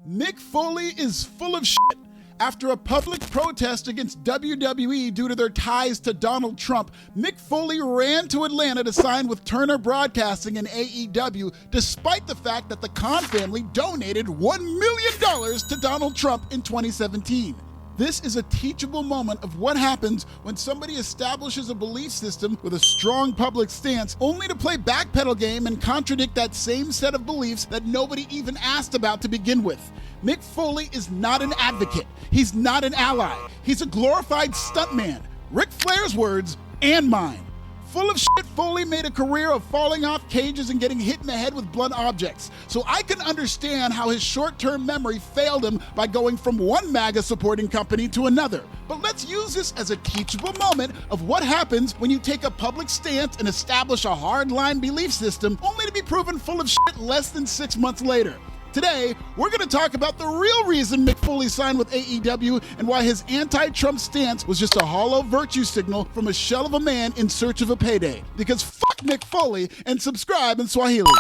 Mick Foley is full of shit. After a public protest against WWE due to their ties to Donald Trump, Mick Foley ran to Atlanta to sign with Turner Broadcasting and AEW, despite the fact that the Khan family donated $1 million to Donald Trump in 2017. This is a teachable moment of what happens when somebody establishes a belief system with a strong public stance, only to play backpedal game and contradict that same set of beliefs that nobody even asked about to begin with. Mick Foley is not an advocate. He's not an ally. He's a glorified stuntman. Ric Flair's words, and mine. Full of shit, Foley made a career of falling off cages and getting hit in the head with blunt objects. So I can understand how his short-term memory failed him by going from one MAGA supporting company to another. But let's use this as a teachable moment of what happens when you take a public stance and establish a hardline belief system only to be proven full of shit less than 6 months later. Today, we're going to talk about the real reason Mick Foley signed with AEW and why his anti-Trump stance was just a hollow virtue signal from a shell of a man in search of a payday. Because fuck Mick Foley, and subscribe in Swahili.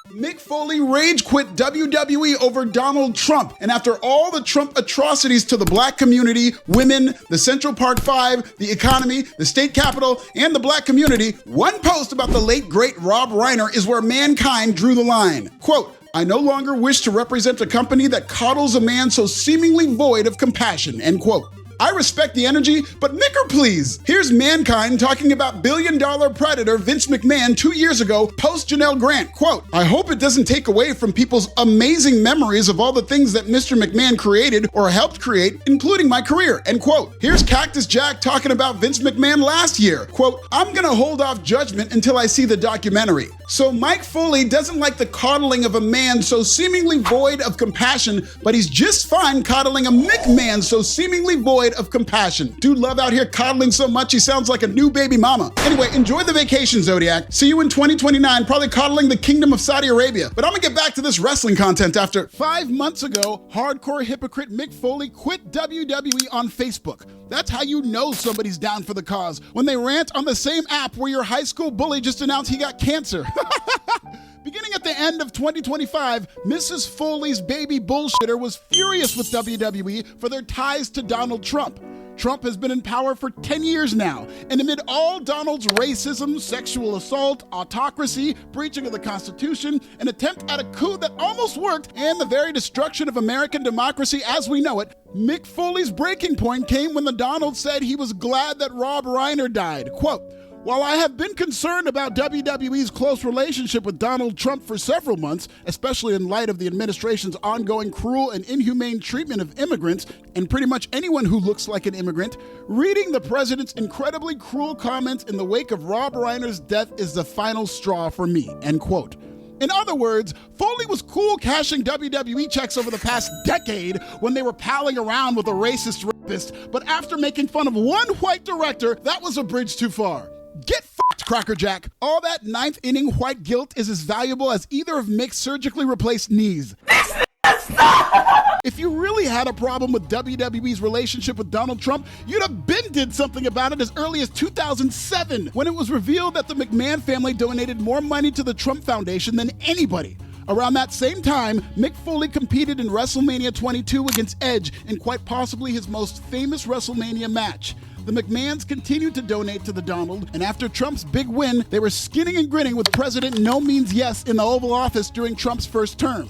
Mick Foley rage quit WWE over Donald Trump, and after all the Trump atrocities to the black community, women, the Central Park Five, the economy, the state capitol, and the black community, one post about the late great Rob Reiner is where mankind drew the line. Quote, "I no longer wish to represent a company that coddles a man so seemingly void of compassion," end quote. I respect the energy, but Micker, please. Here's Mankind talking about billion-dollar predator Vince McMahon 2 years ago, post Janelle Grant. Quote, "I hope it doesn't take away from people's amazing memories of all the things that Mr. McMahon created or helped create, including my career," end quote. Here's Cactus Jack talking about Vince McMahon last year. Quote, "I'm gonna hold off judgment until I see the documentary." So Mike Foley doesn't like the coddling of a man so seemingly void of compassion, but he's just fine coddling a McMahon so seemingly void of compassion. Dude love out here coddling so much he sounds like a new baby mama. Anyway, enjoy the vacation, Zodiac. See you in 2029, probably coddling the Kingdom of Saudi Arabia. But I'm gonna get back to this wrestling content after. 5 months ago, hardcore hypocrite Mick Foley quit WWE on Facebook. That's how you know somebody's down for the cause, when they rant on the same app where your high school bully just announced he got cancer. Beginning at the end of 2025, Mrs. Foley's baby bullshitter was furious with WWE for their ties to Donald Trump. Trump has been in power for 10 years now, and amid all Donald's racism, sexual assault, autocracy, breaching of the Constitution, an attempt at a coup that almost worked, and the very destruction of American democracy as we know it, Mick Foley's breaking point came when the Donald said he was glad that Rob Reiner died. Quote, "While I have been concerned about WWE's close relationship with Donald Trump for several months, especially in light of the administration's ongoing cruel and inhumane treatment of immigrants and pretty much anyone who looks like an immigrant, reading the president's incredibly cruel comments in the wake of Rob Reiner's death is the final straw for me," end quote. In other words, Foley was cool cashing WWE checks over the past decade when they were palling around with a racist rapist, but after making fun of one white director, that was a bridge too far. Get fucked, Crackerjack. All that ninth inning white guilt is as valuable as either of Mick's surgically replaced knees. If you really had a problem with WWE's relationship with Donald Trump, you'd have did something about it as early as 2007, when it was revealed that the McMahon family donated more money to the Trump Foundation than anybody. Around that same time, Mick Foley competed in WrestleMania 22 against Edge in quite possibly his most famous WrestleMania match. The McMahons continued to donate to the Donald, and after Trump's big win, they were skinning and grinning with President No Means Yes in the Oval Office during Trump's first term.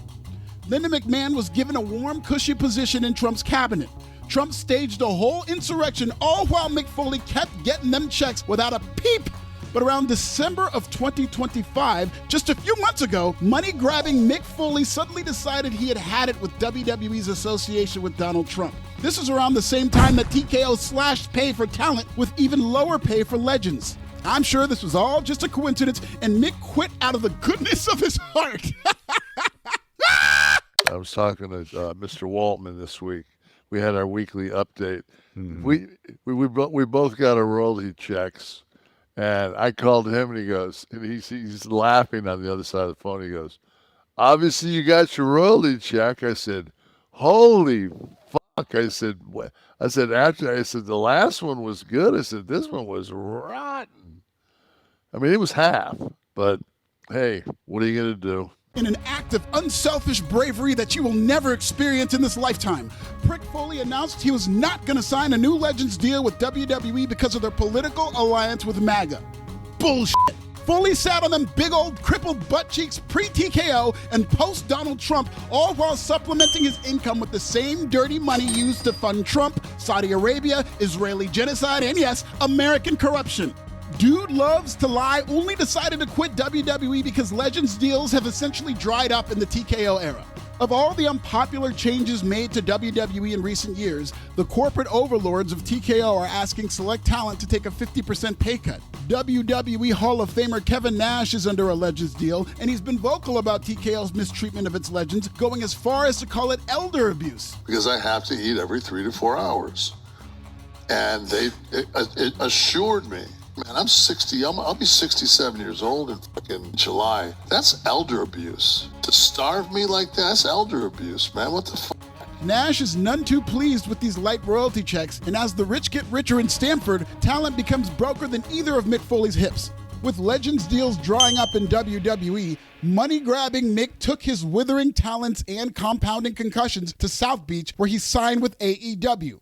Linda McMahon was given a warm, cushy position in Trump's cabinet. Trump staged a whole insurrection, all while Mick Foley kept getting them checks without a peep. But around December of 2025, just a few months ago, money-grabbing Mick Foley suddenly decided he had it with WWE's association with Donald Trump. This is around the same time that TKO slashed pay for talent with even lower pay for legends. I'm sure this was all just a coincidence, and Mick quit out of the goodness of his heart. I was talking to Mr. Waltman this week. We had our weekly update. Mm-hmm. We both got our royalty checks. And I called him, and he goes, and he's laughing on the other side of the phone. He goes, "Obviously, you got your royalty check." I said, "Holy fuck!" I said, "What?" I said, "The last one was good." I said, "This one was rotten." I mean, it was half, but hey, what are you gonna do? In an act of unselfish bravery that you will never experience in this lifetime, Mick Foley announced he was not going to sign a new Legends deal with WWE because of their political alliance with MAGA. Bullshit. Foley sat on them big old crippled butt cheeks pre-TKO and post-Donald Trump, all while supplementing his income with the same dirty money used to fund Trump, Saudi Arabia, Israeli genocide, and yes, American corruption. Dude loves to lie, only decided to quit WWE because Legends deals have essentially dried up in the TKO era. Of all the unpopular changes made to WWE in recent years, the corporate overlords of TKO are asking select talent to take a 50% pay cut. WWE Hall of Famer Kevin Nash is under a Legends deal, and he's been vocal about TKO's mistreatment of its legends, going as far as to call it elder abuse. Because I have to eat every 3 to 4 hours. And it assured me, man, I'm 60, I'll be 67 years old in fucking July. That's elder abuse. To starve me like that, that's elder abuse, man. What the fuck? Nash is none too pleased with these light royalty checks, and as the rich get richer in Stamford, talent becomes broker than either of Mick Foley's hips. With Legends deals drying up in WWE, money-grabbing Mick took his withering talents and compounding concussions to South Beach, where he signed with AEW.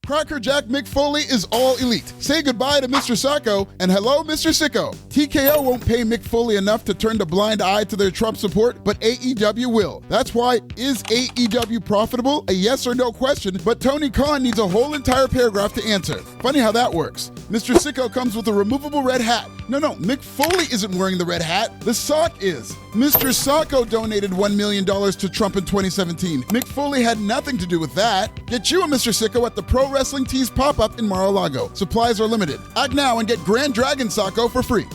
Crackerjack Mick Foley is all elite. Say goodbye to Mr. Socko and hello, Mr. Sicko. TKO won't pay Mick Foley enough to turn a blind eye to their Trump support, but AEW will. That's why, is AEW profitable? A yes or no question, but Tony Khan needs a whole entire paragraph to answer. Funny how that works. Mr. Sicko comes with a removable red hat. No, Mick Foley isn't wearing the red hat. The sock is. Mr. Socko donated $1 million to Trump in 2017. Mick Foley had nothing to do with that. Get you a Mr. Sicko at the Pro Wrestling Tees pop-up in Mar-a-Lago. Supplies are limited. Act now and get Grand Dragon Socko for free.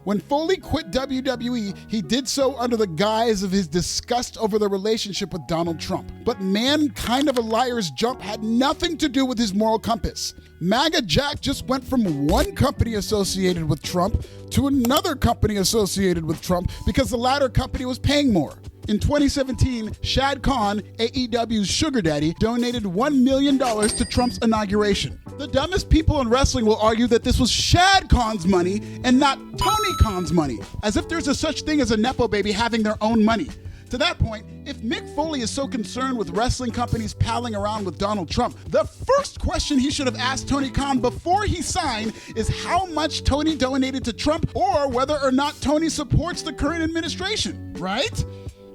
When Foley quit WWE, he did so under the guise of his disgust over the relationship with Donald Trump. But man, kind of a liar's jump had nothing to do with his moral compass. MAGA Jack just went from one company associated with Trump to another company associated with Trump because the latter company was paying more. In 2017, Shad Khan, AEW's sugar daddy, donated $1 million to Trump's inauguration. The dumbest people in wrestling will argue that this was Shad Khan's money and not Tony Khan's money, as if there's a such thing as a Nepo baby having their own money. To that point, if Mick Foley is so concerned with wrestling companies palling around with Donald Trump, the first question he should have asked Tony Khan before he signed is how much Tony donated to Trump or whether or not Tony supports the current administration, right?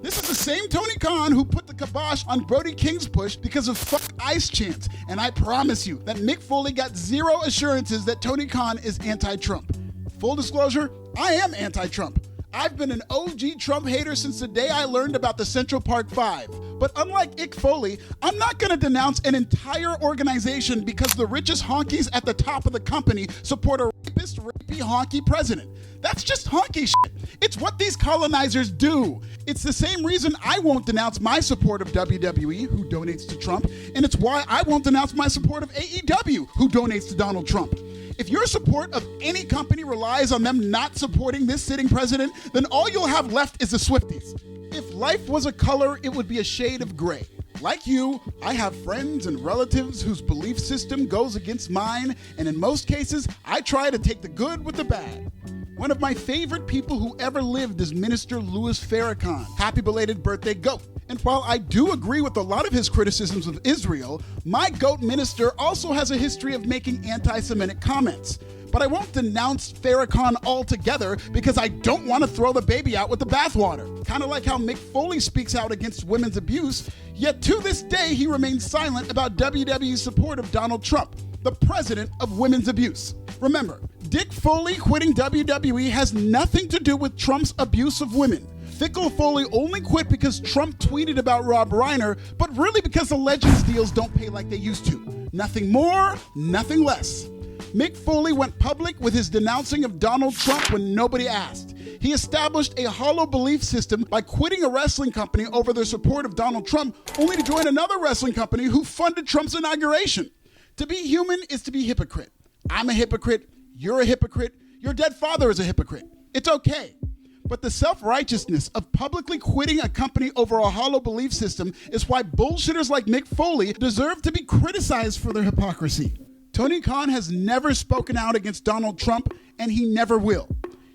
This is the same Tony Khan who put the kibosh on Brody King's push because of fuck ICE chants, and I promise you that Mick Foley got zero assurances that Tony Khan is anti-Trump. Full disclosure, I am anti-Trump. I've been an OG Trump hater since the day I learned about the Central Park Five. But unlike Mick Foley, I'm not going to denounce an entire organization because the richest honkies at the top of the company support a rapist, rapey, honky president. That's just honky shit. It's what these colonizers do. It's the same reason I won't denounce my support of WWE, who donates to Trump, and it's why I won't denounce my support of AEW, who donates to Donald Trump. If your support of any company relies on them not supporting this sitting president, then all you'll have left is the Swifties. If life was a color, it would be a shade of gray. Like you, I have friends and relatives whose belief system goes against mine, and in most cases, I try to take the good with the bad. One of my favorite people who ever lived is Minister Louis Farrakhan. Happy belated birthday, GOAT. And while I do agree with a lot of his criticisms of Israel, my GOAT minister also has a history of making anti-Semitic comments. But I won't denounce Farrakhan altogether because I don't want to throw the baby out with the bathwater. Kind of like how Mick Foley speaks out against women's abuse, yet to this day he remains silent about WWE's support of Donald Trump, the president of women's abuse. Remember, Dick Foley quitting WWE has nothing to do with Trump's abuse of women. Fickle Foley only quit because Trump tweeted about Rob Reiner, but really because the Legends deals don't pay like they used to. Nothing more, nothing less. Mick Foley went public with his denouncing of Donald Trump when nobody asked. He established a hollow belief system by quitting a wrestling company over their support of Donald Trump, only to join another wrestling company who funded Trump's inauguration. To be human is to be hypocrite. I'm a hypocrite, you're a hypocrite, your dead father is a hypocrite. It's okay. But the self-righteousness of publicly quitting a company over a hollow belief system is why bullshitters like Mick Foley deserve to be criticized for their hypocrisy. Tony Khan has never spoken out against Donald Trump, and he never will.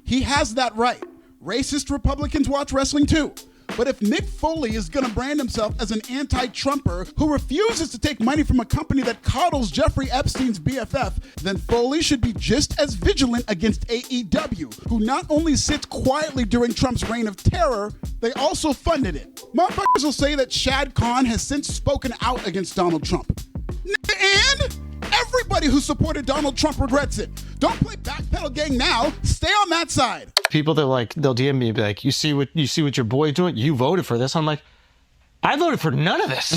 He has that right. Racist Republicans watch wrestling too. But if Mick Foley is going to brand himself as an anti-Trumper who refuses to take money from a company that coddles Jeffrey Epstein's BFF, then Foley should be just as vigilant against AEW, who not only sits quietly during Trump's reign of terror, they also funded it. Motherfuckers will say that Shad Khan has since spoken out against Donald Trump. And everybody who supported Donald Trump regrets it. Don't play backpedal gang now. Stay on that side. People that they'll DM me and be like, you see what your boy's doing? You voted for this. I'm like, I voted for none of this.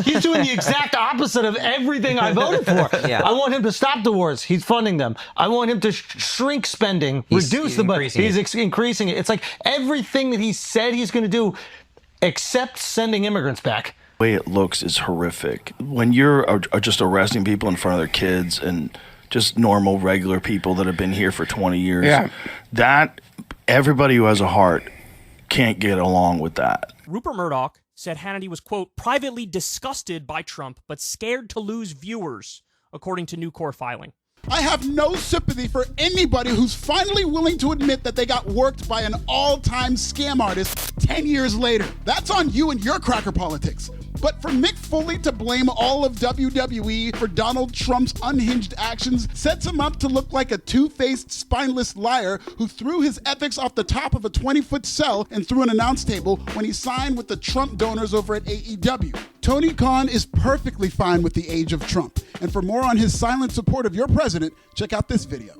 He's doing the exact opposite of everything I voted for. Yeah. I want him to stop the wars. He's funding them. I want him to shrink spending, reduce the budget. He's increasing it. It's like everything that he said he's going to do, except sending immigrants back. The way it looks is horrific. When you're just arresting people in front of their kids and just normal, regular people that have been here for 20 years, that everybody who has a heart can't get along with that. Rupert Murdoch said Hannity was, quote, privately disgusted by Trump, but scared to lose viewers, according to new court filing. I have no sympathy for anybody who's finally willing to admit that they got worked by an all-time scam artist 10 years later. That's on you and your cracker politics. But for Mick Foley to blame all of WWE for Donald Trump's unhinged actions sets him up to look like a two-faced, spineless liar who threw his ethics off the top of a 20-foot cell and through an announce table when he signed with the Trump donors over at AEW. Tony Khan is perfectly fine with the age of Trump. And for more on his silent support of your president, check out this video.